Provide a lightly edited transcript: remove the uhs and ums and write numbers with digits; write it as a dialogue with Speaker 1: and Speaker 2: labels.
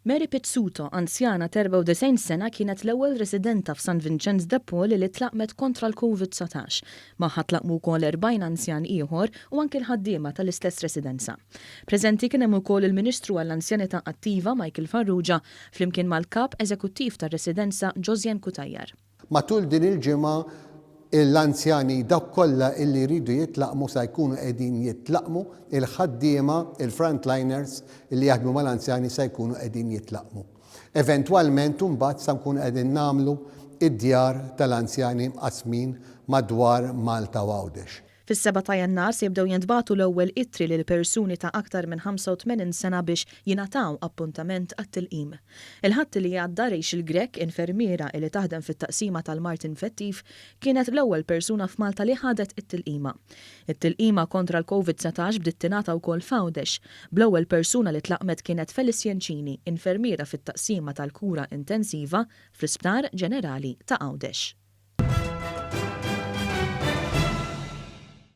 Speaker 1: Mary Pizzuto, anzjana 94 sena, kienet l-ewwel residenta f'San Vincenz de Paul li tlaqmet kontra l-COVID-19. Magħha tlaqmu wkoll 40 anzjan ieħor u anke l-ħaddiema tal-istess residenza. Preżenti kien hemm ukoll il-Ministru għall-Anzjanità Attiva Michael Farrugia flimkien mal-kap eżekuttiv tar-residenza Josiane Kutajjar.
Speaker 2: Matul din il-ġimgħa l-anzjani dak kollha illi jridu jitlaqmu se jkunu qegħdin jitlaqmu, il-ħaddiema, il-frontliners illi jaħdmu mal-anzjani se jkunu qegħdin jitlaqmu. Eventwalment imbagħad se nkunu qegħdin nagħmlu id-djar tal-anzjani mqasmin madwar Malta u Għawdex.
Speaker 1: Fis-7 ta' Jannar se jibdew jintbagħtu l-ewwel ittri lil persuni ta' aktar minn 85 sena biex jingħataw appuntament għat-tilqim. Il-ħadd li għadda Rachel Grek, infermiera li taħdem fit-taqsima tal-Mart Infettiv, kienet l-ewwel persuna f'Malta li ħadet it-tilqima. It-tilqima kontra l-COVID-19 bdiet tingħata wkoll f'Għawdex. Bl-ewwel persuna li tlaqmet kienet Felice Jancini, infermiera fit-taqsima tal-kura intensiva fl-Isptar Ġenerali ta' Għawdex.